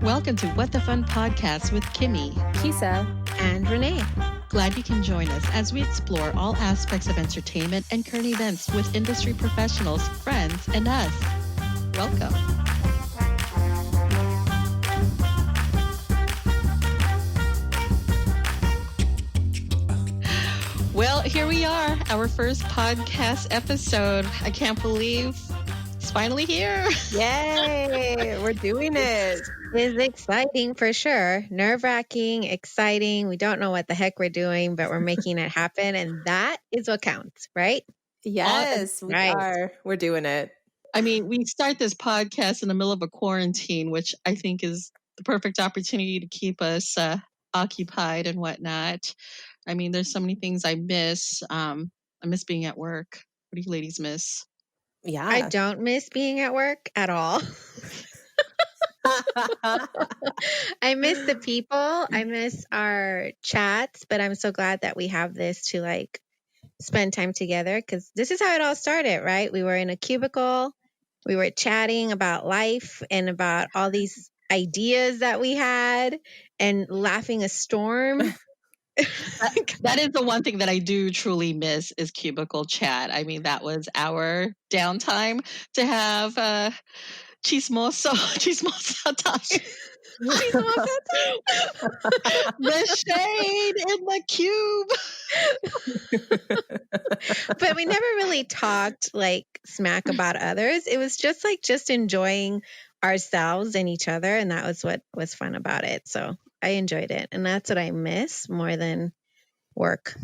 Welcome to WtFun podcast with Kimmy, Kisa, and Renee. Glad you can join us as we explore all aspects of entertainment and current events with industry professionals, friends, and us. Welcome. Well, here we are, our first podcast episode. I can't believe it's finally here. Yay! We're doing it. It's exciting for sure. Nerve-wracking, exciting. We don't know what the heck we're doing, but we're making it happen. And that is what counts, right? Yes, we are. We're doing it. I mean, we start this podcast in the middle of a quarantine, which I think is the perfect opportunity to keep us occupied and whatnot. I mean, there's so many things I miss. I miss being at work. What do you ladies miss? Yeah. I don't miss being at work at all. I miss the people. I miss our chats, but I'm so glad that we have this to spend time together, because this is how it all started, right? We were in a cubicle. We were chatting about life and about all these ideas that we had and laughing a storm. That is the one thing that I do truly miss is cubicle chat. I mean, that was our downtime to have chismoso time. The shade in the cube. But we never really talked smack about others. It was just enjoying ourselves and each other, and that was what was fun about it. So I enjoyed it, and that's what I miss more than work.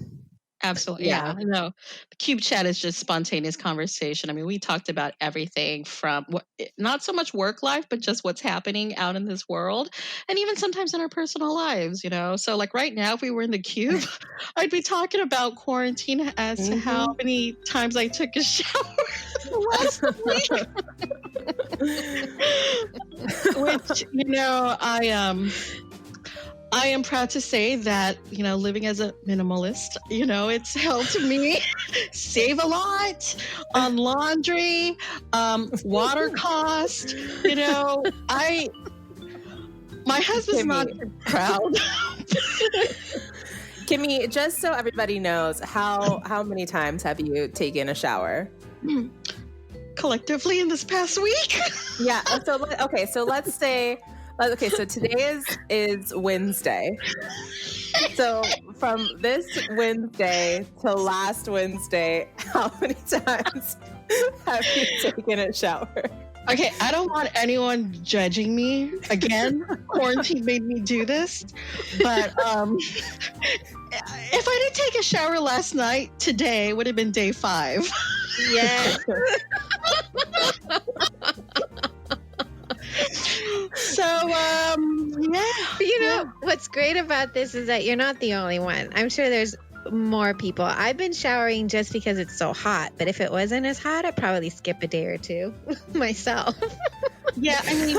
Absolutely. Yeah. No, the cube chat is just spontaneous conversation. I mean, we talked about everything from not so much work life, but just what's happening out in this world, and even sometimes in our personal lives, So right now, if we were in the cube, I'd be talking about quarantine as to how many times I took a shower last week. Which, I am proud to say that, living as a minimalist, it's helped me save a lot on laundry, water cost. My husband's not proud. Kimmy, just so everybody knows, how many times have you taken a shower? Collectively in this past week? Yeah. So let's say... Okay, so today is Wednesday. So from this Wednesday to last Wednesday, how many times have you taken a shower? Okay, I don't want anyone judging me. Again, quarantine made me do this. But if I didn't take a shower last night, today would have been day 5. Yes. So, what's great about this is that you're not the only one. I'm sure there's more people. I've been showering just because it's so hot, but if it wasn't as hot, I'd probably skip a day or two myself. Yeah, I mean,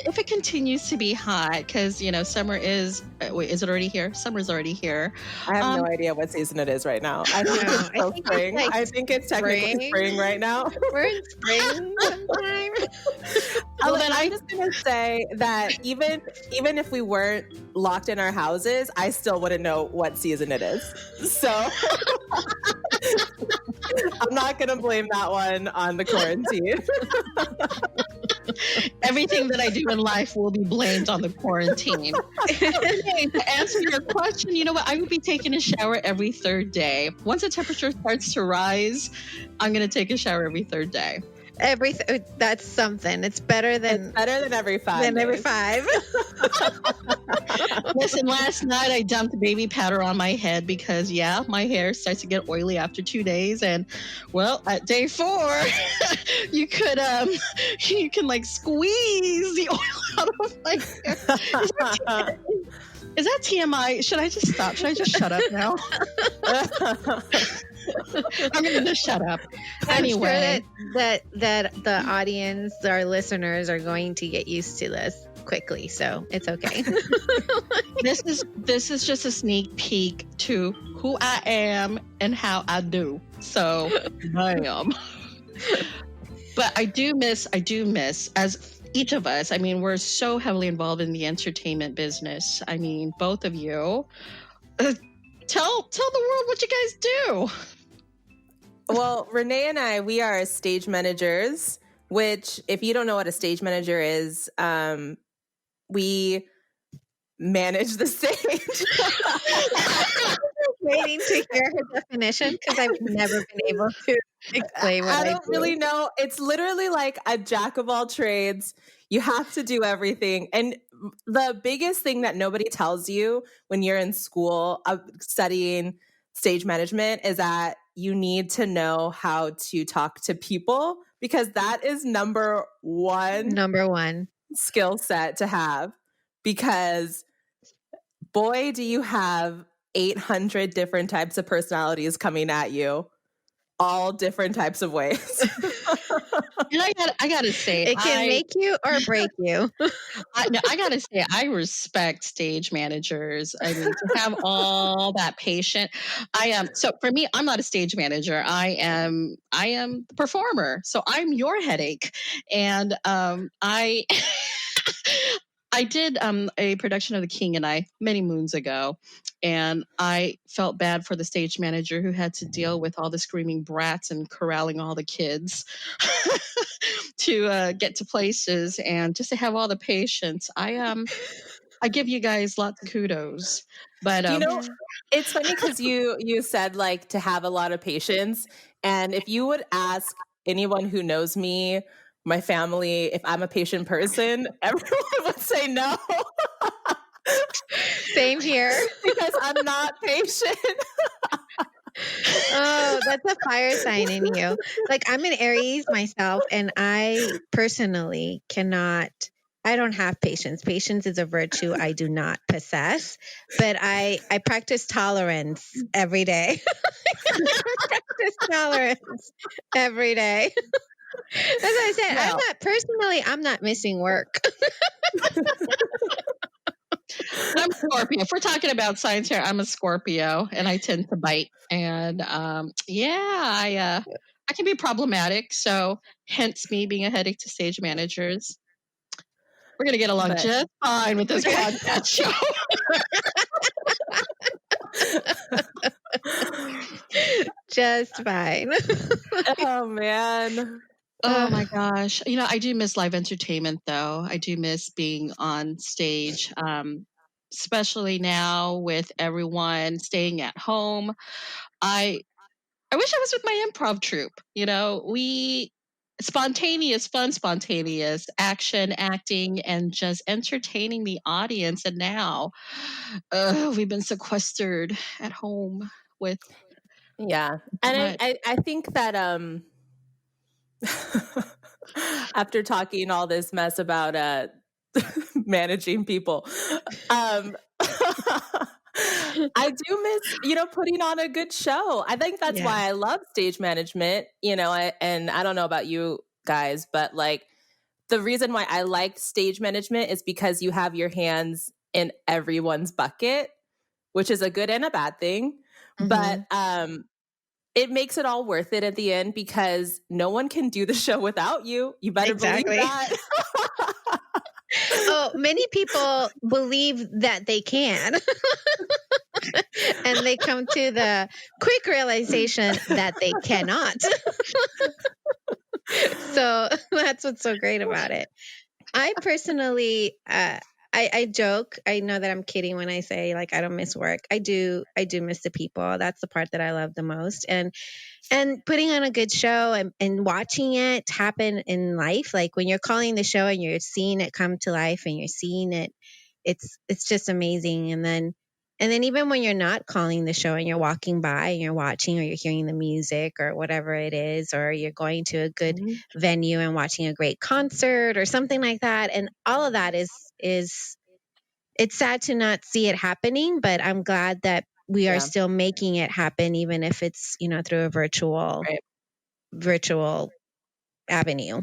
if it continues to be hot, because, summer is it already here? Summer's already here. I have no idea what season it is right now. I think it's still spring. I think it's technically spring right now. We're in spring sometime. Well, then I'm just going to say that even if we weren't locked in our houses, I still wouldn't know what season it is. So I'm not going to blame that one on the quarantine. Everything that I do in life will be blamed on the quarantine. To answer your question, you know what? I would be taking a shower every third day. Once the temperature starts to rise, I'm going to take a shower every third day. That's something. It's better than every 5 than days. every 5. Listen, last night I dumped baby powder on my head because my hair starts to get oily after 2 days, and at day 4 you can squeeze the oil out of my hair. Is that TMI? Should I just stop? Should I just shut up now? I'm going to just shut up. Anyway. I'm sure that the audience, our listeners, are going to get used to this quickly, so it's okay. This is just a sneak peek to who I am and how I do. So, bam. But I do miss, as each of us, I mean, we're so heavily involved in the entertainment business. I mean, both of you. Tell the world what you guys do. Well, Renee and I, we are stage managers, which if you don't know what a stage manager is, we manage the stage. Waiting to hear her definition because I've never been able to explain what I I don't do. really know. It's literally like a jack of all trades. You have to do everything. And the biggest thing that nobody tells you when you're in school studying stage management is that you need to know how to talk to people, because that is number one skill set to have. Because boy, do you have 800 different types of personalities coming at you, all different types of ways. And I gotta say, It can make you or break you. I gotta say, I respect stage managers. I mean, to have all that patient. So for me, I'm not a stage manager. I am the performer. So I'm your headache. And I I did a production of The King and I many moons ago, and I felt bad for the stage manager who had to deal with all the screaming brats and corralling all the kids to get to places, and just to have all the patience. I give you guys lots of kudos, but You know, it's funny because you said like to have a lot of patience, and if you would ask anyone who knows me, my family, if I'm a patient person, everyone would say no. Same here. Because I'm not patient. Oh, that's a fire sign in you. Like, I'm an Aries myself, and I personally cannot. I don't have patience. Patience is a virtue I do not possess, but I practice tolerance every day. I practice tolerance every day. As I said, Well, I'm not missing work. I'm a Scorpio. If we're talking about science here, I'm a Scorpio, and I tend to bite. And I can be problematic. So hence me being a headache to stage managers. We're gonna get along but just fine with this podcast show. Just fine. oh man. Oh my gosh. You know, I do miss live entertainment though. I do miss being on stage. Especially now with everyone staying at home. I wish I was with my improv troupe. You know, we spontaneous, fun, spontaneous action, acting, and just entertaining the audience. And now we've been sequestered at home with Yeah. too And much. I think that after talking all this mess about managing people, I do miss, putting on a good show. I think that's Yeah. why I love stage management, and I don't know about you guys, but like the reason why I like stage management is because you have your hands in everyone's bucket, which is a good and a bad thing. But it makes it all worth it at the end because no one can do the show without you. You better believe Exactly. that. Oh, many people believe that they can. And they come to the quick realization that they cannot. So that's what's so great about it. I personally, I joke. I know that I'm kidding when I say like I don't miss work. I do miss the people. That's the part that I love the most. And putting on a good show and watching it happen in life, like when you're calling the show and you're seeing it come to life and you're seeing it, it's just amazing. And then even when you're not calling the show and you're walking by and you're watching or you're hearing the music or whatever it is, or you're going to a good venue and watching a great concert or something like that, and all of that is it's sad to not see it happening, but I'm glad that we are still making it happen, even if it's, through a virtual avenue.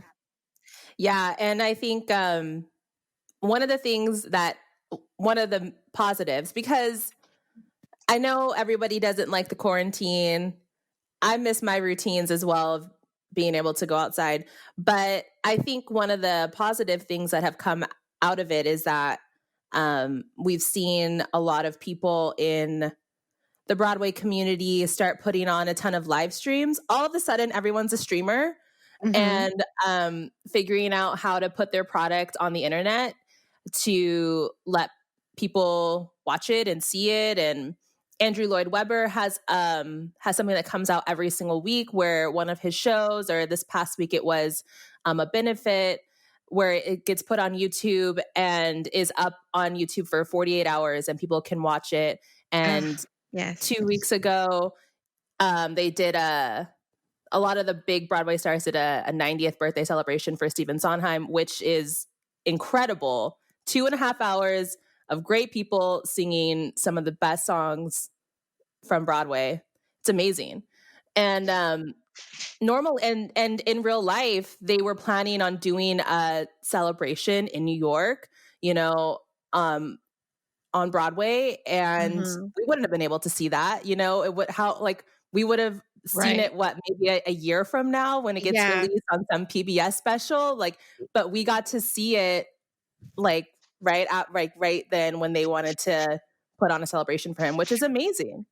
Yeah. And I think one of the positives, because I know everybody doesn't like the quarantine. I miss my routines as well of being able to go outside. But I think one of the positive things that have come out of it is that we've seen a lot of people in the Broadway community start putting on a ton of live streams. All of a sudden, everyone's a streamer and figuring out how to put their product on the internet to let people watch it and see it. And Andrew Lloyd Webber has something that comes out every single week where one of his shows, or this past week it was a benefit, where it gets put on YouTube and is up on YouTube for 48 hours and people can watch it. And yes. 2 weeks ago, they did a lot of the big Broadway stars did a 90th birthday celebration for Stephen Sondheim, which is incredible. 2.5 hours of great people singing some of the best songs from Broadway. It's amazing. And normal and in real life, they were planning on doing a celebration in New York, on Broadway, and we wouldn't have been able to see that. We would have seen it maybe a year from now when it gets released on some PBS special. But we got to see it right then when they wanted to put on a celebration for him, which is amazing.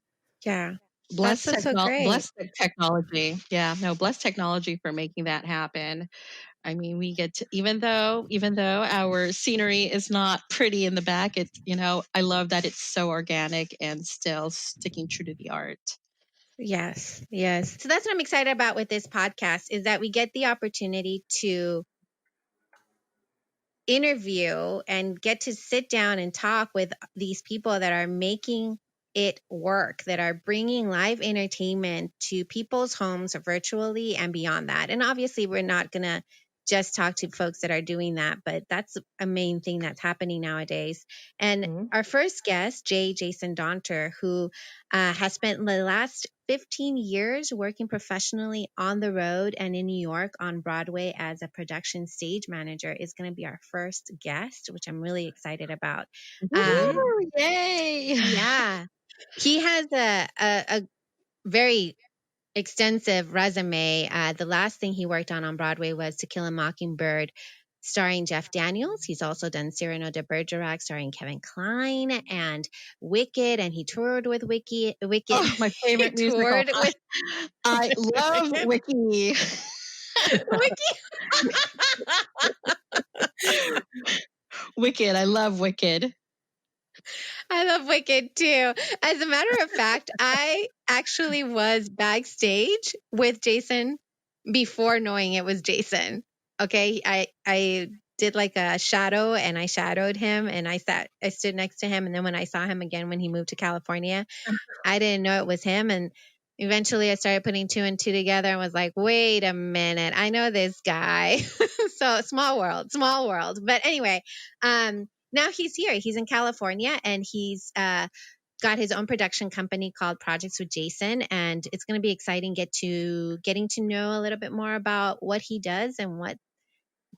Yeah. Bless so great. Bless the technology. Yeah, no, bless technology for making that happen. I mean, we get to, even though our scenery is not pretty in the back, it's, I love that it's so organic and still sticking true to the art. Yes. So that's what I'm excited about with this podcast, is that we get the opportunity to interview and get to sit down and talk with these people that are making it work, that are bringing live entertainment to people's homes virtually and beyond that. And obviously, we're not going to just talk to folks that are doing that, but that's a main thing that's happening nowadays. And our first guest, Jason Daunter, who has spent the last 15 years working professionally on the road and in New York on Broadway as a production stage manager, is going to be our first guest, which I'm really excited about. Yay! Yeah. He has a very extensive resume. The last thing he worked on Broadway was To Kill a Mockingbird, starring Jeff Daniels. He's also done Cyrano de Bergerac, starring Kevin Kline, and Wicked, and he toured with Wicked. Oh, my favorite musical. I love Wiki. Wicked. I love Wicked. I love Wicked too. As a matter of fact, I actually was backstage with Jason before knowing it was Jason. Okay. I did like a shadow, and I shadowed him, and I stood next to him. And then when I saw him again, when he moved to California, I didn't know it was him. And eventually I started putting 2 and 2 together and was like, wait a minute, I know this guy. So small world. But anyway, now he's here. He's in California, and he's got his own production company called Projects with Jason. And it's going to be exciting getting to know a little bit more about what he does and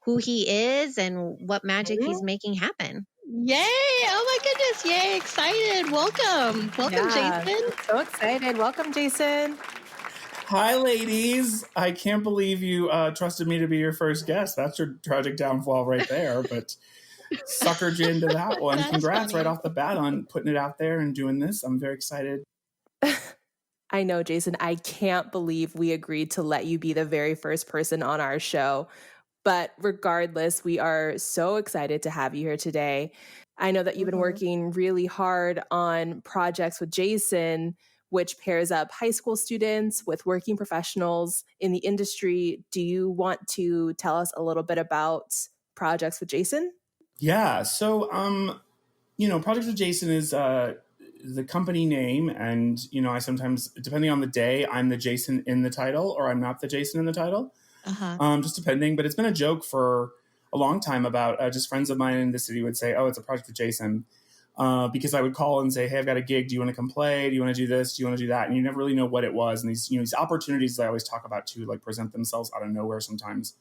who he is and what magic he's making happen. Yay! Oh my goodness! Yay! Excited! Welcome, Jason. So excited! Welcome, Jason. Hi, ladies. I can't believe you trusted me to be your first guest. That's your tragic downfall right there. But suckered you into that one. Congrats right off the bat on putting it out there and doing this. I'm very excited. I know, Jason. I can't believe we agreed to let you be the very first person on our show. But regardless, we are so excited to have you here today. I know that you've been working really hard on Projects with Jason, which pairs up high school students with working professionals in the industry. Do you want to tell us a little bit about Projects with Jason? Yeah. So, Projects with Jason is the company name. And, I sometimes, depending on the day, I'm the Jason in the title or I'm not the Jason in the title. Just depending. But it's been a joke for a long time about just friends of mine in the city would say, oh, it's a Project with Jason. Because I would call and say, hey, I've got a gig. Do you want to come play? Do you want to do this? Do you want to do that? And you never really know what it was. And these opportunities that I always talk about too, like present themselves out of nowhere sometimes.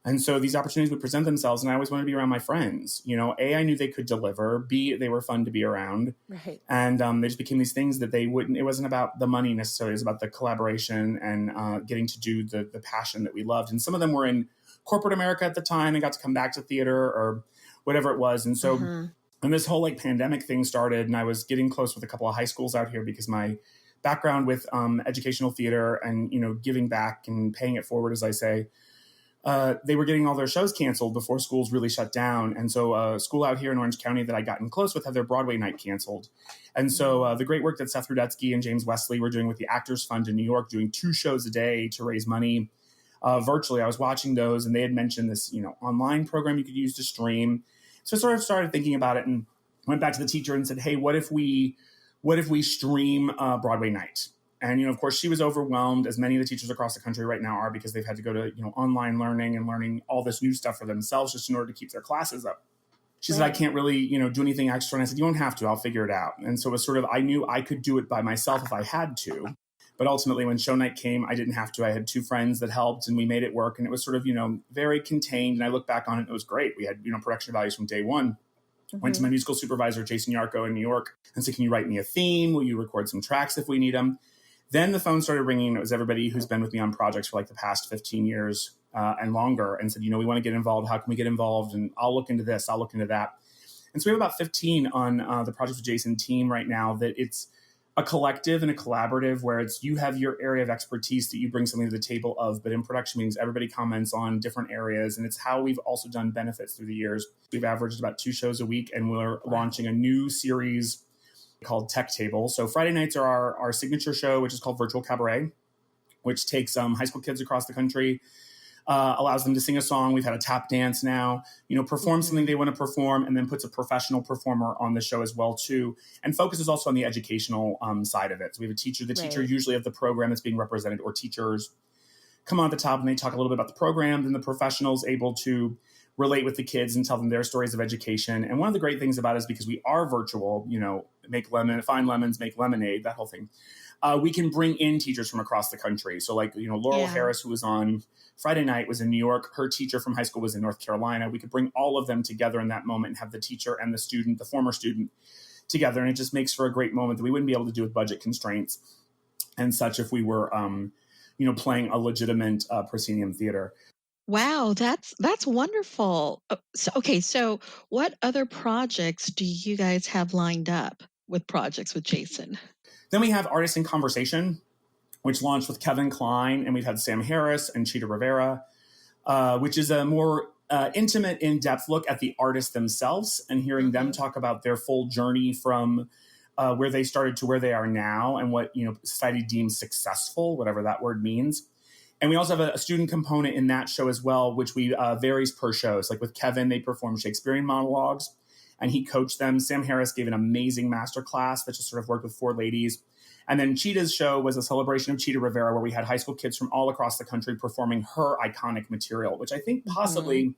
And so these opportunities would present themselves, and I always wanted to be around my friends. A, I knew they could deliver. B, they were fun to be around. Right. And they just became these things that it wasn't about the money necessarily. It was about the collaboration and getting to do the passion that we loved. And some of them were in corporate America at the time and got to come back to theater or whatever it was. And so when this whole pandemic thing started, and I was getting close with a couple of high schools out here because my background with educational theater and, giving back and paying it forward, as I say, they were getting all their shows canceled before schools really shut down. And so a school out here in Orange County that I gotten close with had their Broadway night canceled. And so the great work that Seth Rudetsky and James Wesley were doing with the Actors Fund in New York, doing 2 shows a day to raise money virtually. I was watching those, and they had mentioned this, online program you could use to stream. So I sort of started thinking about it and went back to the teacher and said, hey, what if we stream Broadway night? And, of course, she was overwhelmed, as many of the teachers across the country right now are, because they've had to go to, online learning and learning all this new stuff for themselves just in order to keep their classes up. She said, I can't really, do anything extra. And I said, you don't have to. I'll figure it out. And so it was sort of, I knew I could do it by myself if I had to. But ultimately, when show night came, I didn't have to. I had 2 friends that helped, and we made it work. And it was sort of, very contained. And I look back on it, and it was great. We had, production values from day one. Went to my musical supervisor, Jason Yarko, in New York, and said, can you write me a theme? Will you record some tracks if we need them? Then the phone started ringing. It was everybody who's been with me on projects for the past 15 years and longer, and said, we want to get involved. How can we get involved? And I'll look into this. I'll look into that. And so we have about 15 on the Projects with Jason team right now. That it's a collective and a collaborative where it's you have your area of expertise that you bring something to the table of, but in production meetings, everybody comments on different areas. And it's how we've also done benefits through the years. We've averaged about 2 shows a week, and we're launching a new series called Tech Table. So Friday nights are our signature show, which is called Virtual Cabaret, which takes high school kids across the country, allows them to sing a song. We've had a tap dance now, perform something they want to perform, and then puts a professional performer on the show as well too, and focuses also on the educational side of it. So we have a teacher, teacher usually of the program that's being represented, or teachers come on at the top and they talk a little bit about the program. Then the professional's able to relate with the kids and tell them their stories of education. And one of the great things about it is because we are virtual, find lemons, make lemonade, that whole thing. We can bring in teachers from across the country. So Laurel Harris, who was on Friday night, was in New York. Her teacher from high school was in North Carolina. We could bring all of them together in that moment and have the teacher and the student, the former student, together. And it just makes for a great moment that we wouldn't be able to do with budget constraints and such if we were, playing a legitimate proscenium theater. Wow, that's wonderful. So what other projects do you guys have lined up with Projects with Jason? Then we have Artists in Conversation, which launched with Kevin Kline, and we've had Sam Harris and Cheetah Rivera, which is a more intimate, in-depth look at the artists themselves and hearing them talk about their full journey from where they started to where they are now and what society deems successful, whatever that word means. And we also have a student component in that show as well, which we varies per show. So with Kevin, they perform Shakespearean monologues, and he coached them. Sam Harris gave an amazing masterclass that just sort of worked with 4 ladies. And then Cheetah's show was a celebration of Cheetah Rivera, where we had high school kids from all across the country performing her iconic material, which I think possibly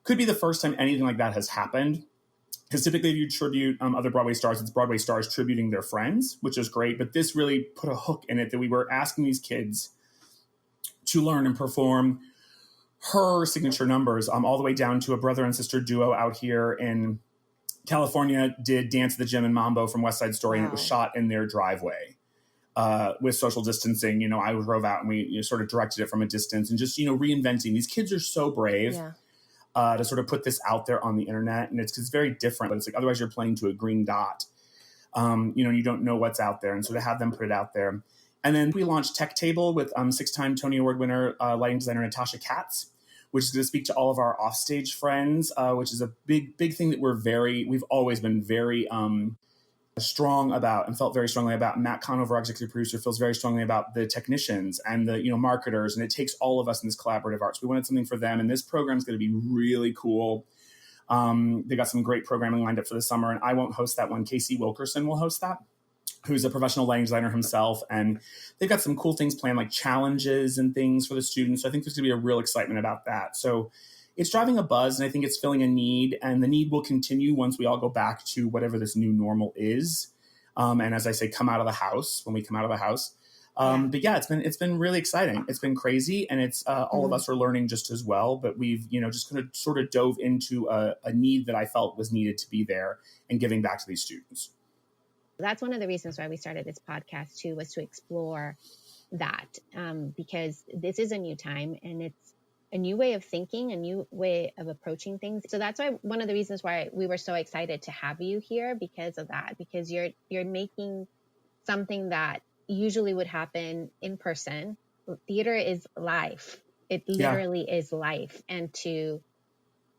could be the first time anything like that has happened. Because typically if you tribute other Broadway stars, it's Broadway stars tributing their friends, which is great. But this really put a hook in it that we were asking these kids to learn and perform her signature numbers, all the way down to a brother and sister duo out here in California did Dance at the Gym and Mambo from West Side Story, and it was shot in their driveway with social distancing. I drove out and we sort of directed it from a distance and just, reinventing. These kids are so brave to sort of put this out there on the internet, and it's very different, but it's otherwise you're playing to a green dot, and you don't know what's out there. And so to have them put it out there. And then we launched Tech Table with 6-time Tony Award winner, lighting designer Natasha Katz, which is going to speak to all of our offstage friends, which is a big thing that we've always been very strong about and felt very strongly about. Matt Conover, our executive producer, feels very strongly about the technicians and the marketers, and it takes all of us in this collaborative art. So we wanted something for them, and this program is going to be really cool. They got some great programming lined up for the summer, and I won't host that one. Casey Wilkerson will host that, who's a professional lighting designer himself. And they've got some cool things planned, like challenges and things for the students. So I think there's going to be a real excitement about that. So it's driving a buzz, and I think it's filling a need, and the need will continue once we all go back to whatever this new normal is. And as I say, come out of the house, when we come out of the house. But yeah, it's been really exciting. It's been crazy, and it's all of us are learning just as well. But we've just kind of sort of dove into a need that I felt was needed to be there and giving back to these students. That's one of the reasons why we started this podcast too, was to explore that, because this is a new time and it's a new way of thinking, a new way of approaching things. So that's why one of the reasons why we were so excited to have you here, because of that, because you're making something that usually would happen in person. Theater is life. It literally is life. And to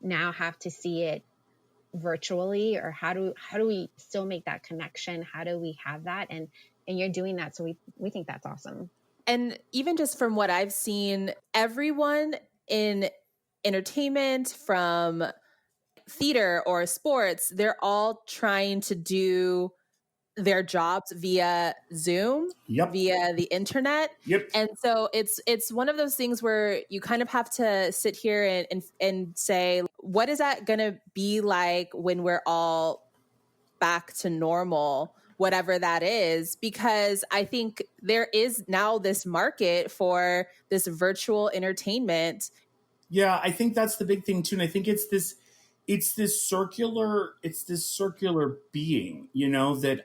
now have to see it virtually, or how do we still make that connection? How do we have that? And you're doing that. So we think that's awesome. And even just from what I've seen, everyone in entertainment, from theater or sports, they're all trying to do their jobs via Zoom, via the internet. And so it's one of those things where you kind of have to sit here and say, what is that going to be like when we're all back to normal, whatever that is? Because I think there is now this market for this virtual entertainment. Yeah, I think that's the big thing too. And I think it's this circular being, that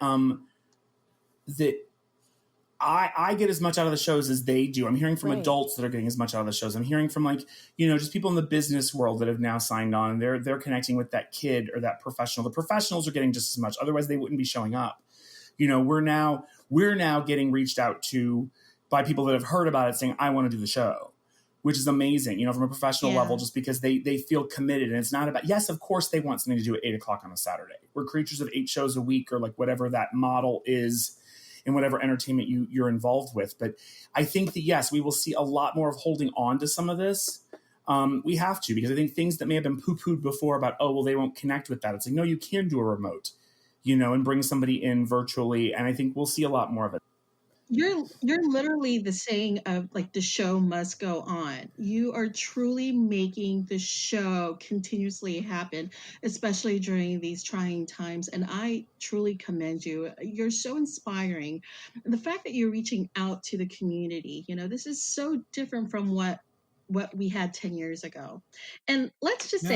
I get as much out of the shows as they do. I'm hearing from adults that are getting as much out of the shows. I'm hearing from just people in the business world that have now signed on. They're connecting with that kid or that professional. The professionals are getting just as much. Otherwise they wouldn't be showing up. We're now getting reached out to by people that have heard about it saying, I want to do the show, which is amazing, from a professional level, just because they feel committed. And it's not about, yes, of course they want something to do at 8:00 on a Saturday. We're creatures of 8 shows a week, or like whatever that model is in whatever entertainment you're involved with. But I think that, yes, we will see a lot more of holding on to some of this. We have to, because I think things that may have been poo-pooed before about, oh, well, they won't connect with that. It's like, no, you can do a remote, and bring somebody in virtually. And I think we'll see a lot more of it. You're literally the saying of like, the show must go on. You are truly making the show continuously happen, especially during these trying times. And I truly commend you. You're so inspiring. And the fact that you're reaching out to the community, this is so different from what we had 10 years ago. And let's just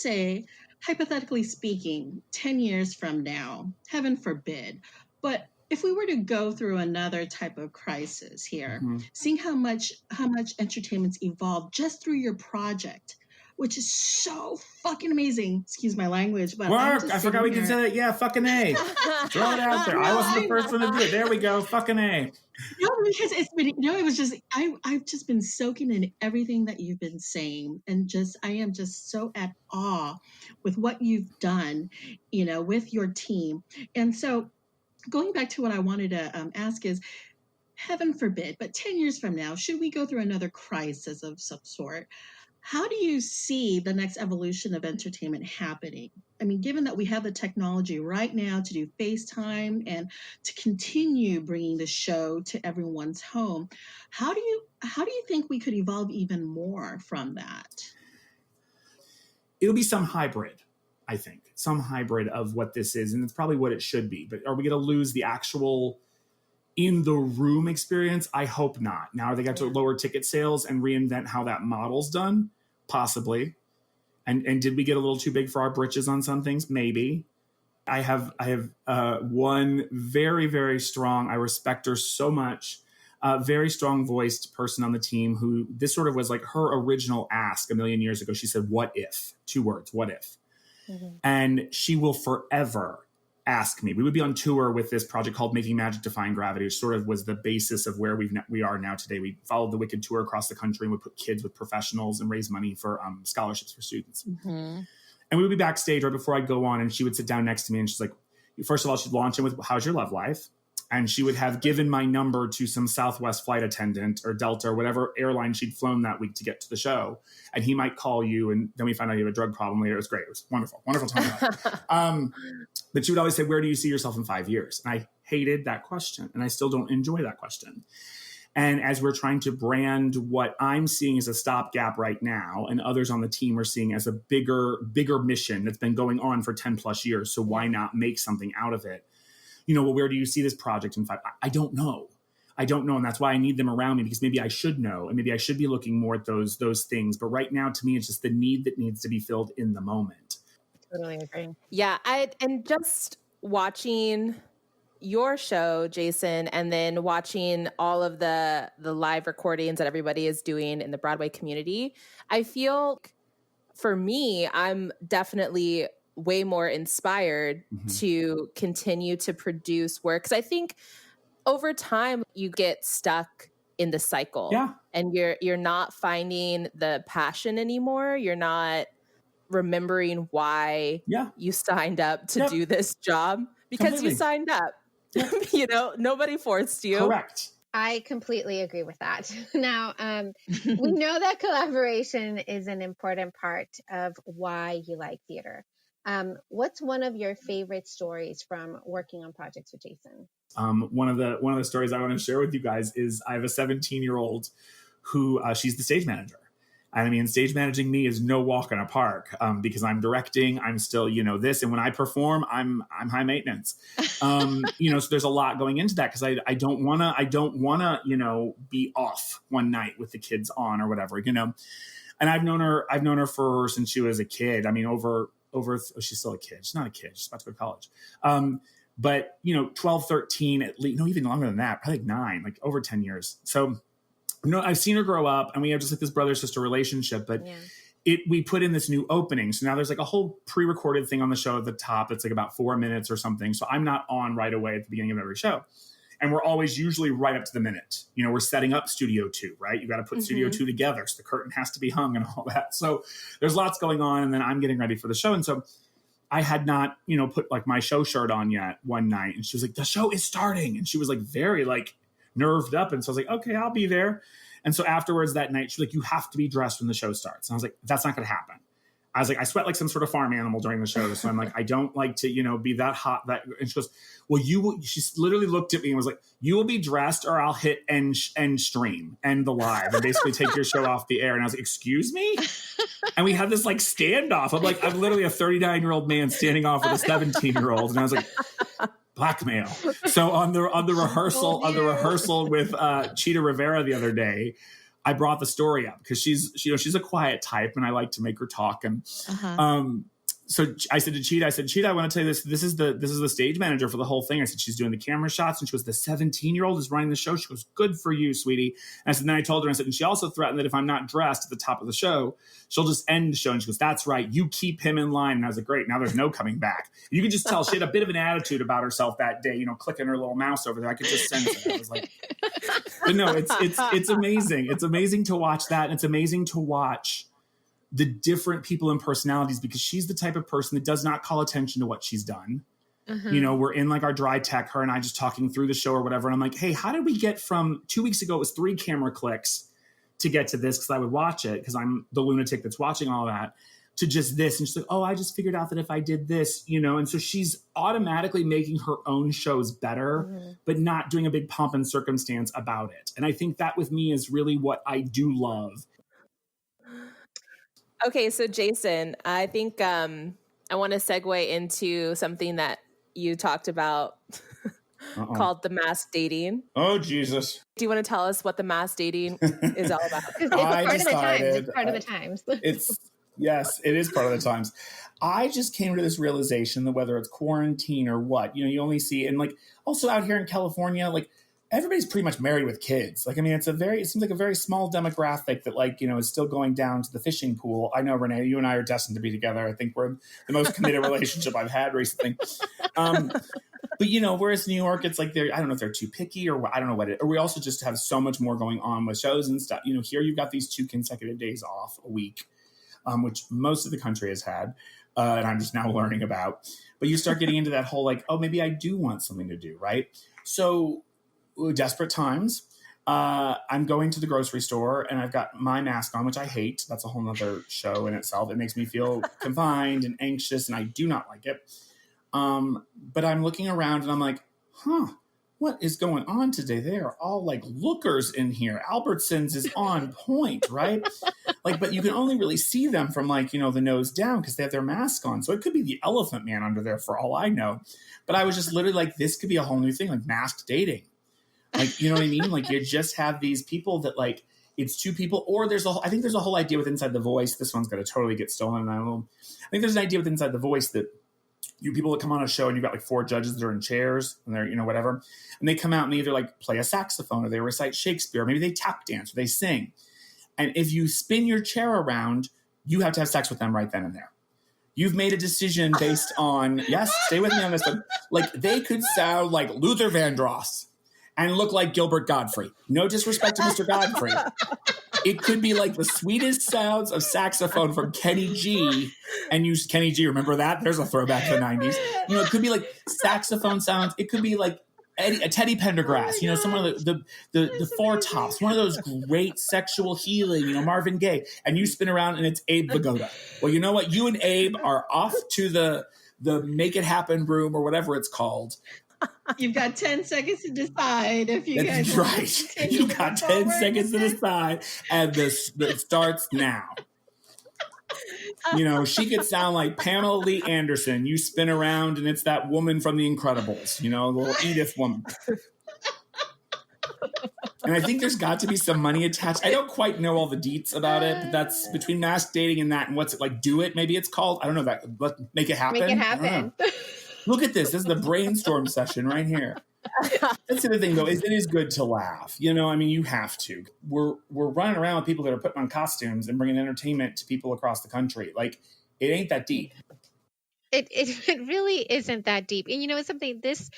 say, hypothetically speaking, 10 years from now, heaven forbid, but if we were to go through another type of crisis here, seeing how much entertainment's evolved just through your project, which is so fucking amazing. Excuse my language, but I forgot we can say that. Yeah, fucking A. Throw it out there. I wasn't the first one to do it. There we go. Fucking A. No, because it's been, it was just, I've just been soaking in everything that you've been saying, and I am just so at awe with what you've done, with your team. And so, going back to what I wanted to ask is, heaven forbid, but 10 years from now, should we go through another crisis of some sort, how do you see the next evolution of entertainment happening? I mean, given that we have the technology right now to do FaceTime and to continue bringing the show to everyone's home, how do you think we could evolve even more from that? It'll be some hybrid. I think some hybrid of what this is, and it's probably what it should be. But are we going to lose the actual in the room experience? I hope not. Now, are they got to lower ticket sales and reinvent how that model's done? Possibly. And did we get a little too big for our britches on some things? Maybe. I have one very, very strong, I respect her so much, very strong voiced person on the team who this sort of was like her original ask a million years ago. She said, what if? 2 words, what if? And she will forever ask me. We would be on tour with this project called Making Magic Defying Gravity, which sort of was the basis of where we are now today. We followed the Wicked tour across the country and would put kids with professionals and raise money for scholarships for students. And we would be backstage right before I'd go on, and she would sit down next to me and she's like, first of all, she'd launch in with, how's your love life? And she would have given my number to some Southwest flight attendant or Delta or whatever airline she'd flown that week to get to the show. And he might call you, and then we found out you have a drug problem later. It was great. It was wonderful. Wonderful time. But she would always say, where do you see yourself in 5 years? And I hated that question. And I still don't enjoy that question. And as we're trying to brand what I'm seeing as a stopgap right now, and others on the team are seeing as a bigger mission that's been going on for 10 plus years. So why not make something out of it? Well, where do you see this project in 5? I don't know. I don't know. And that's why I need them around me, because maybe I should know. And maybe I should be looking more at those things. But right now, to me, it's just the need that needs to be filled in the moment. Totally agree. Yeah. And just watching your show, Jason, and then watching all of the live recordings that everybody is doing in the Broadway community, I feel for me, I'm definitely way more inspired to continue to produce work. Because I think over time you get stuck in the cycle, and you're not finding the passion anymore. You're not remembering why you signed up to do this job, because you signed up. You know, nobody forced you. Correct. I completely agree with that. Now, we know that collaboration is an important part of why you like theater. What's one of your favorite stories from working on projects with Jason? One of the stories I want to share with you guys is I have a 17-year-old who she's the stage manager. I mean, stage managing me is no walk in a park, because I'm directing. I'm still, this. And when I perform, I'm high maintenance. So there's a lot going into that, because I don't want to, be off one night with the kids on or whatever, And I've known her since she was a kid. I mean, she's still a kid. She's not a kid. She's about to go to college. But 12, 13, at least, no, even longer than that, probably like 9, like over 10 years. So, I've seen her grow up, and we have just like this brother-sister relationship, but we put in this new opening. So now there's like a whole pre-recorded thing on the show at the top. That's like about 4 minutes or something. So I'm not on right away at the beginning of every show. And we're always usually right up to the minute. We're setting up Studio 2, right? You got to put Studio 2 together. So the curtain has to be hung and all that. So there's lots going on. And then I'm getting ready for the show. And so I had not, put like my show shirt on yet one night. And she was like, the show is starting. And she was like very like nerved up. And so I was like, okay, I'll be there. And so afterwards that night, she's like, you have to be dressed when the show starts. And I was like, that's not going to happen. I was like, I sweat like some sort of farm animal during the show. So I'm like, I don't like to, be that hot. And she goes, well, she literally looked at me and was like, you will be dressed or I'll hit end stream, end the live, and basically take your show off the air. And I was like, excuse me? And we had this like standoff. I'm literally a 39-year-old man standing off with a 17-year-old. And I was like, blackmail. So on the rehearsal with Cheetah Rivera the other day, I brought the story up because she's a quiet type and I like to make her talk. And so I said to Cheetah, Cheetah, I want to tell you this. This is the stage manager for the whole thing. I said, she's doing the camera shots, and she was the 17-year-old is running the show. She goes, good for you, sweetie. And I said, then I told her, and she also threatened that if I'm not dressed at the top of the show, she'll just end the show. And she goes, that's right. You keep him in line. And I was like, great. Now there's no coming back. You can just tell she had a bit of an attitude about herself that day, clicking her little mouse over there. I could just sense it. I was like, but no, it's amazing. It's amazing to watch that. And it's amazing to watch the different people and personalities, because she's the type of person that does not call attention to what she's done. We're in like our dry tech, her and I just talking through the show or whatever. And I'm like, hey, how did we get from 2 weeks ago, it was 3 camera clicks to get to this, because I would watch it because I'm the lunatic that's watching all that, to just this. And she's like, oh, I just figured out that if I did this, and so she's automatically making her own shows better, but not doing a big pomp and circumstance about it. And I think that with me is really what I do love. Okay, so Jason, I think I want to segue into something that you talked about called the mass dating. Oh, Jesus. Do you want to tell us what the mass dating is all about? It's part of the times. Yes, it is part of the times. I just came to this realization that whether it's quarantine or what, you only see, and like also out here in California, like everybody's pretty much married with kids. Like, I mean, it seems like a very small demographic that like, is still going down to the fishing pool. I know, Renee, you and I are destined to be together. I think we're the most committed relationship I've had recently. But, whereas New York, it's like I don't know if they're too picky or I don't know what or we also just have so much more going on with shows and stuff. Here you've got these 2 consecutive days off a week, which most of the country has had. And I'm just now learning about. But you start getting into that whole like, oh, maybe I do want something to do, right? So desperate times. I'm going to the grocery store and I've got my mask on, which I hate. That's a whole nother show in itself. It makes me feel confined and anxious, and I do not like it. But I'm looking around and I'm like, what is going on today? They are all like lookers in here. Albertsons is on point, right? Like, but you can only really see them from like, the nose down because they have their mask on. So it could be the Elephant Man under there for all I know. But I was just literally like, this could be a whole new thing, like masked dating. Like, you know what I mean? Like, you just have these people that like, it's two people, or I think there's a whole idea with Inside the Voice. This one's going to totally get stolen. I think there's an idea with Inside the Voice that you people that come on a show and you've got like 4 judges that are in chairs and they're, whatever. And they come out and they either like play a saxophone or they recite Shakespeare, or maybe they tap dance or they sing. And if you spin your chair around, you have to have sex with them right then and there. You've made a decision based on, yes, stay with me on this one. Like, they could sound like Luther Vandross and look like Gilbert Godfrey. No disrespect to Mr. Godfrey. It could be like the sweetest sounds of saxophone from Kenny G. And use Kenny G, remember that? There's a throwback to the 90s. It could be like saxophone sounds. It could be like Teddy Pendergrass, some of the Four Tops, one of those great sexual healing, Marvin Gaye. And you spin around and it's Abe Vigoda. Well, you know what? You and Abe are off to the Make It Happen room or whatever it's called. You've got 10 seconds to decide if you That's guys right. You got 10 seconds to decide, and it starts now. She could sound like Pamela Lee Anderson. You spin around, and it's that woman from The Incredibles, the little Edith woman. And I think there's got to be some money attached. I don't quite know all the deets about it, but that's between mass dating and that, and what's it like? Do It, maybe it's called. I don't know that. Make It Happen. Make it happen. Look at this. This is the brainstorm session right here. That's the other thing, though, is it is good to laugh. You have to. We're running around with people that are putting on costumes and bringing entertainment to people across the country. Like, it ain't that deep. It really isn't that deep. And something, this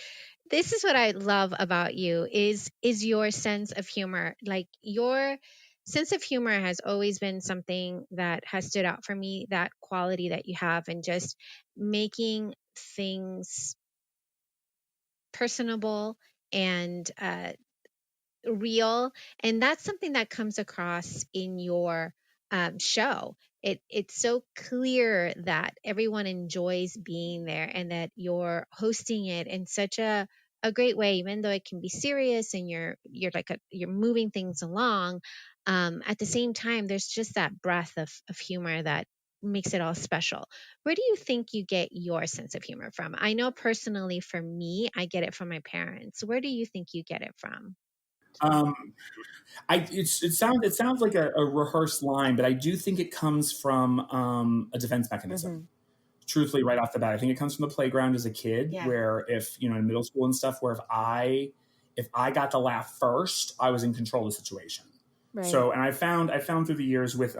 is what I love about you is your sense of humor. Like, your sense of humor has always been something that has stood out for me, that quality that you have, and just making things personable and real. And that's something that comes across in your show. It's so clear that everyone enjoys being there and that you're hosting it in such a great way, even though it can be serious and you're moving things along. At the same time, there's just that breath of humor that makes it all special. Where do you think you get your sense of humor from? I know personally for me, I get it from my parents. Where do you think you get it from? It sounds like a rehearsed line, but I do think it comes from a defense mechanism. Mm-hmm. Truthfully, right off the bat, I think it comes from the playground as a kid, where if in middle school and stuff, where if I got the laugh first, I was in control of the situation. Right. So, and I found through the years with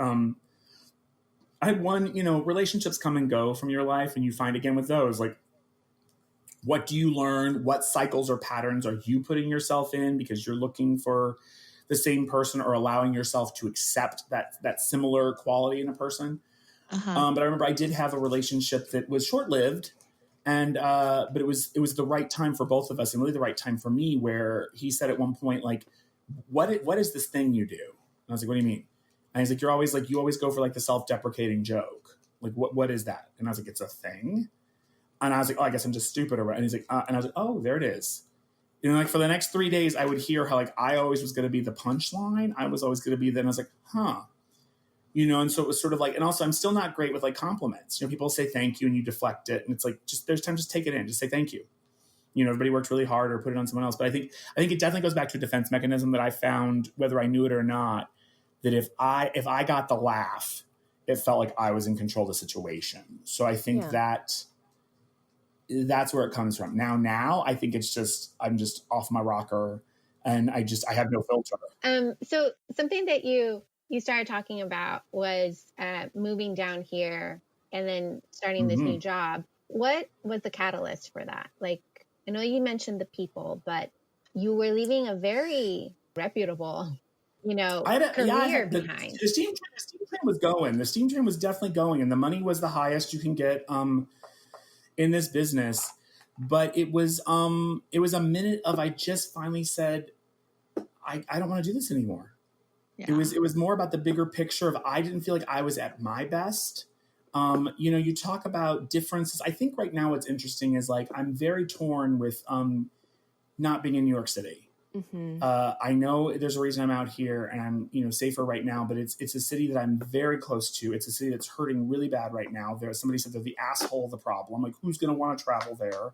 I had relationships come and go from your life, and you find again with those, like, what do you learn? What cycles or patterns are you putting yourself in because you're looking for the same person or allowing yourself to accept that similar quality in a person? Uh-huh. But I remember I did have a relationship that was short-lived, and but it was the right time for both of us, and really the right time for me, where he said at one point, like, what is this thing you do? And I was like, what do you mean? And he's like, you always go for like the self-deprecating joke. Like, what is that? And I was like, it's a thing. And I was like, oh, I guess I'm just stupid. And he's like, and I was like, oh, there it is. Like for the next 3 days, I would hear how like I always was going to be the punchline. I was always going to be then. I was like, huh. And so it was sort of like, and also I'm still not great with like compliments. People say thank you and you deflect it. And it's like, there's time, just take it in, just say thank you. Everybody worked really hard or put it on someone else. But I think it definitely goes back to a defense mechanism that I found, whether I knew it or not, that if I got the laugh, it felt like I was in control of the situation. So I think that's where it comes from. Now I think it's just, I'm just off my rocker and I have no filter. So something that you started talking about was moving down here and then starting this new job. What was the catalyst for that? Like, I know you mentioned the people, but you were leaving a very reputable career behind. The steam train was going. The steam train was definitely going, and the money was the highest you can get in this business. But it was a minute of I just finally said, I don't want to do this anymore. Yeah. It was more about the bigger picture of I didn't feel like I was at my best. You talk about differences. I think right now what's interesting is like I'm very torn with not being in New York City. Mm-hmm. I know there's a reason I'm out here and I'm, safer right now, but it's a city that I'm very close to. It's a city that's hurting really bad right now. Somebody said they're the asshole of the problem. Like, who's going to want to travel there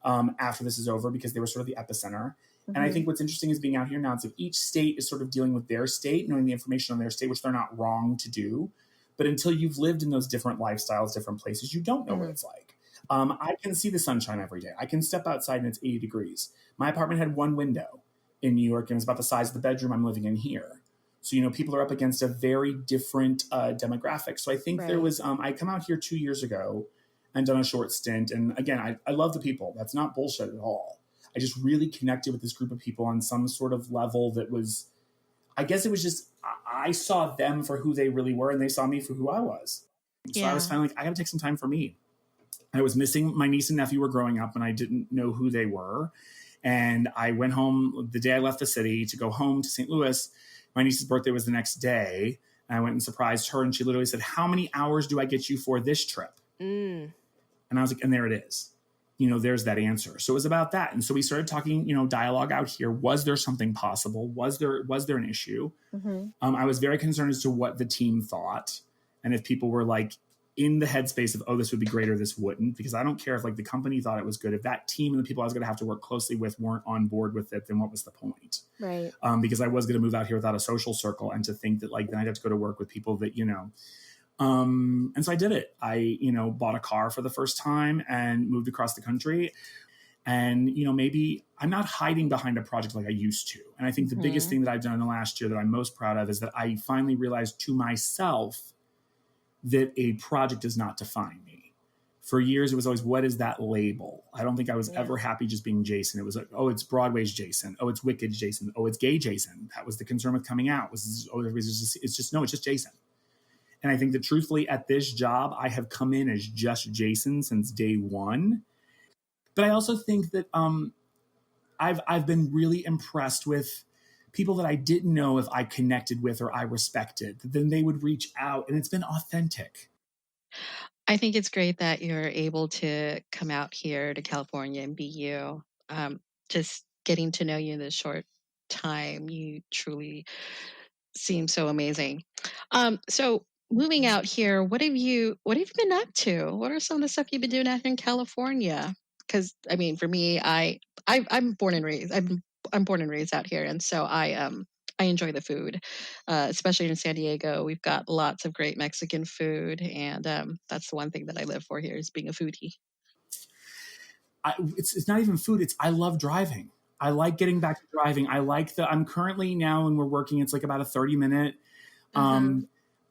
after this is over? Because they were sort of the epicenter. And I think what's interesting is being out here now, it's like each state is sort of dealing with their state, knowing the information on their state, which they're not wrong to do. But until you've lived in those different lifestyles, different places, you don't know what it's like. I can see the sunshine every day. I can step outside and it's 80 degrees. My apartment had one window in New York and it's about the size of the bedroom I'm living in here. So, you know, people are up against a very different demographic. So I think there was, I come out here 2 years ago and done a short stint. And again, I love the people. That's not bullshit at all. I just really connected with this group of people on some sort of level that was, I guess it was just, I saw them for who they really were and they saw me for who I was. So I was finally like, I got to take some time for me. I was missing my niece and nephew were growing up and I didn't know who they were. And I went home the day I left the city to go home to St. Louis. My niece's birthday was the next day. And I went and surprised her. And she literally said, how many hours do I get you for this trip? And I was like, and there it is. You know, there's that answer. So it was about that. And so we started talking, you know, dialogue out here. Was there something possible? Was there an issue? I was very concerned as to what the team thought. And if people were like in the headspace of, oh, this would be great or this wouldn't, because I don't care if like the company thought it was good. If that team and the people I was going to have to work closely with weren't on board with it, then what was the point? Right. Because I was going to move out here without a social circle and to think that like, then I'd have to go to work with people that, you know, and so I did it. I, you know, bought a car for the first time and moved across the country. And, you know, maybe I'm not hiding behind a project like I used to. And I think the biggest thing that I've done in the last year that I'm most proud of is that I finally realized to myself that a project does not define me. For years, it was always, what is that label? I don't think I was ever happy just being Jason. It was like, oh, it's Broadway's Jason. Oh, it's Wicked's Jason. Oh, it's gay Jason. That was the concern with coming out. It's just Jason. And I think that truthfully at this job, I have come in as just Jason since day one. But I also think that I've been really impressed with people that I didn't know if I connected with or I respected. Then they would reach out and it's been authentic. I think it's great that you're able to come out here to California and be you. Just getting to know you in this short time, you truly seem so amazing. So moving out here, what have you been up to? What are some of the stuff you've been doing out here in California? Because I mean, for me, I'm born and raised. I'm born and raised out here, and so I enjoy the food, especially in San Diego. We've got lots of great Mexican food, and that's the one thing that I live for here is being a foodie. It's not even food. I love driving. I like getting back to driving. I'm currently now when we're working, it's like about a 30-minute.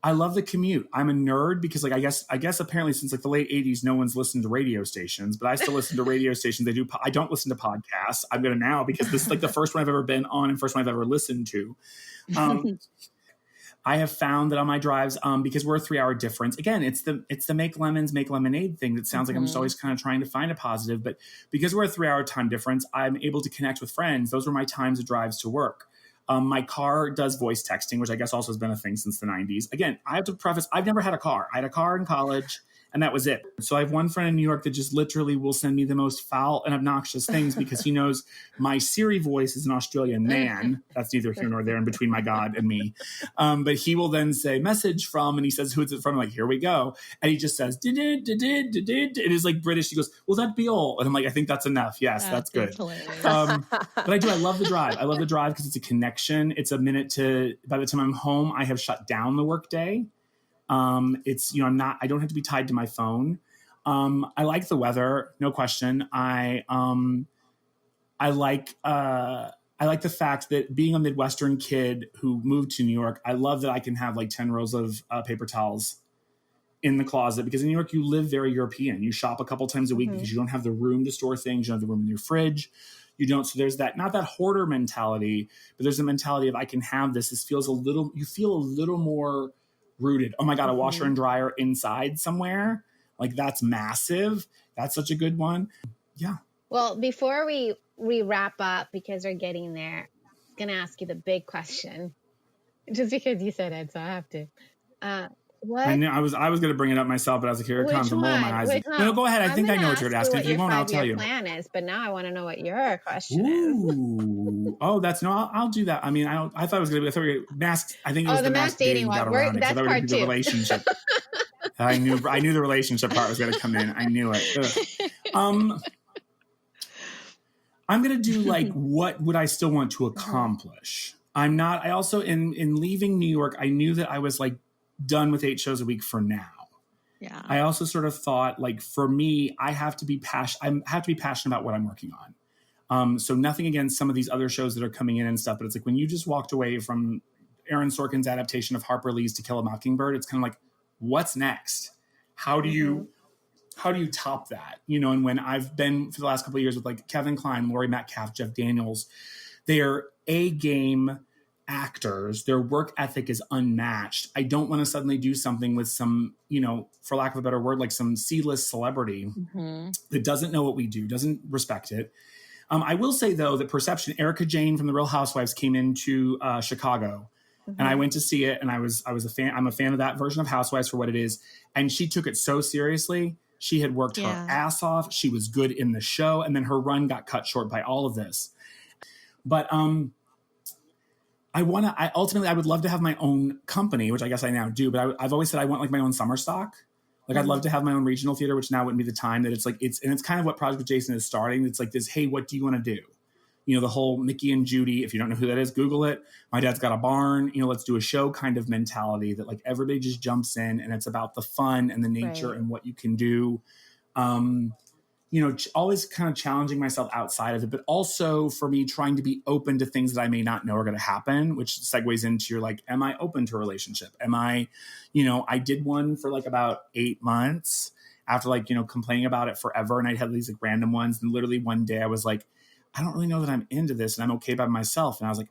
I love the commute. I'm a nerd because like, I guess apparently since like the late 80s, no one's listened to radio stations, but I still listen to radio stations. I don't listen to podcasts. I'm going to now because this is like the first one I've ever been on and first one I've ever listened to. I have found that on my drives, because we're a 3-hour difference. Again, it's the make lemons, make lemonade thing that sounds like I'm just always kind of trying to find a positive. But because we're a 3-hour time difference, I'm able to connect with friends. Those were my times of drives to work. My car does voice texting, which I guess also has been a thing since the 90s. Again, I have to preface, I've never had a car. I had a car in college. And that was it. So I have one friend in New York that just literally will send me the most foul and obnoxious things because he knows my Siri voice is an Australian man. That's neither here nor there in between my God and me. But he will then say message from, and he says, who is it from? I'm like, here we go. And he just says, did. It is like British. He goes, will that be all? And I'm like, I think that's enough. Yes, that's good. But I love the drive. I love the drive because it's a connection. It's a minute to, by the time I'm home, I have shut down the workday. It's, you know, I don't have to be tied to my phone. I like the weather, no question. I like the fact that being a Midwestern kid who moved to New York, I love that I can have like 10 rows of paper towels in the closet because in New York, you live very European. You shop a couple times a week because you don't have the room to store things. You don't have the room in your fridge. You don't. So there's that, not that hoarder mentality, but there's a mentality of I can have this. You feel a little more rooted. Oh my God, a washer and dryer inside somewhere. Like that's massive. That's such a good one. Yeah. Well, before we wrap up, because we're getting there, I'm going to ask you the big question. Just because you said it, so I have to. What? I knew I was going to bring it up myself, but I was like, here it comes. I'm rolling my eyes. No, go ahead. I think I know what you're asking. If you won't, I'll tell you. Plan is, but now I want to know what your question is. Oh, I'll do that. I mean, I thought it was going to be masks. I think it was the mask dating one. That's part 2. The relationship. I knew the relationship part was going to come in. I knew it. I'm going to do like, what would I still want to accomplish? I also, in leaving New York, I knew that I was like done with 8 shows a week for now. Yeah. I also sort of thought like, for me, I have to be passionate about what I'm working on. So nothing against some of these other shows that are coming in and stuff, but it's like when you just walked away from Aaron Sorkin's adaptation of Harper Lee's To Kill a Mockingbird, it's kind of like, what's next? How do you top that? You know, and when I've been for the last couple of years with like Kevin Kline, Laurie Metcalf, Jeff Daniels, they are A-game actors. Their work ethic is unmatched. I don't want to suddenly do something with some, you know, for lack of a better word, like some C-list celebrity that doesn't know what we do, doesn't respect it. I will say though, that perception, Erica Jane from The Real Housewives came into Chicago. And I went to see it, and I was a fan. I'm a fan of that version of Housewives for what it is. And she took it so seriously. She had worked her ass off. She was good in the show, and then her run got cut short by all of this. But ultimately I would love to have my own company, which I guess I now do. But I've always said I want like my own summer stock. Like I'd love to have my own regional theater, which now wouldn't be the time that it's kind of what Project with Jason is starting. It's like this, hey, what do you want to do? You know, the whole Mickey and Judy, if you don't know who that is, Google it. My dad's got a barn, you know, let's do a show kind of mentality that like everybody just jumps in and it's about the fun and the nature and what you can do. You know, always kind of challenging myself outside of it, but also for me trying to be open to things that I may not know are going to happen, which segues into your like, am I open to a relationship? Am I, you know, I did one for like about 8 months after like, you know, complaining about it forever. And I had these like random ones. And literally one day I was like, I don't really know that I'm into this and I'm okay by myself. And I was like,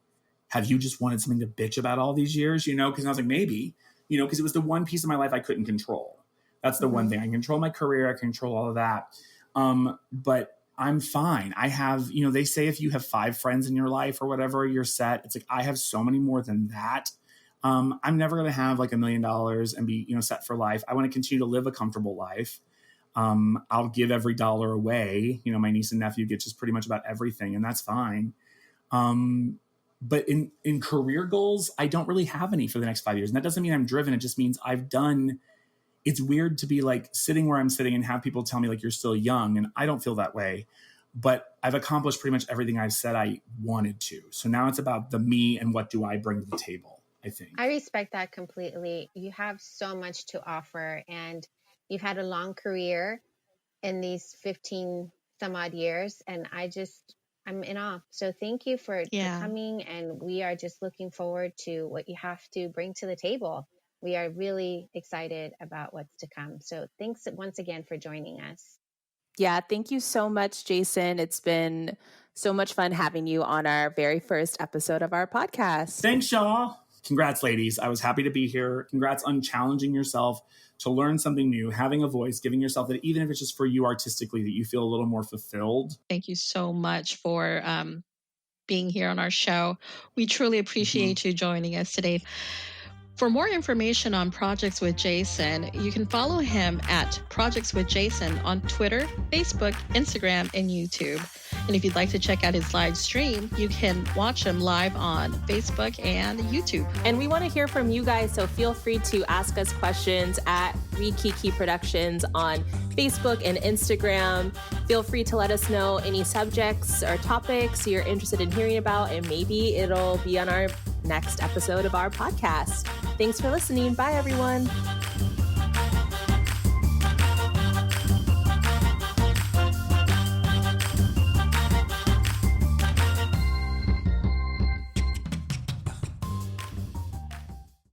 have you just wanted something to bitch about all these years? You know, because I was like, maybe, you know, because it was the one piece of my life I couldn't control. That's the one thing. I can control my career. I can control all of that. But I'm fine. I have, you know, they say if you have 5 friends in your life or whatever, you're set. It's like, I have so many more than that. I'm never going to have like $1 million and be, you know, set for life. I want to continue to live a comfortable life. I'll give every dollar away. You know, my niece and nephew get just pretty much about everything, and that's fine. But in career goals, I don't really have any for the next 5 years. And that doesn't mean I'm driven. It just means it's weird to be like sitting where I'm sitting and have people tell me like, you're still young. And I don't feel that way, but I've accomplished pretty much everything I've said I wanted to. So now it's about the me and what do I bring to the table, I think. I respect that completely. You have so much to offer, and you've had a long career in these 15 some odd years. And I'm in awe. So thank you for coming. And we are just looking forward to what you have to bring to the table. We are really excited about what's to come. So thanks once again for joining us. Yeah, thank you so much, Jason. It's been so much fun having you on our very first episode of our podcast. Thanks, y'all. Congrats, ladies. I was happy to be here. Congrats on challenging yourself to learn something new, having a voice, giving yourself that, even if it's just for you artistically, that you feel a little more fulfilled. Thank you so much for being here on our show. We truly appreciate you joining us today. For more information on Projects with Jason, you can follow him at Projects with Jason on Twitter, Facebook, Instagram, and YouTube. And if you'd like to check out his live stream, you can watch him live on Facebook and YouTube. And we want to hear from you guys, so feel free to ask us questions at Kiki Productions on Facebook and Instagram. Feel free to let us know any subjects or topics you're interested in hearing about, and maybe it'll be on our next episode of our podcast. Thanks for listening. Bye, everyone.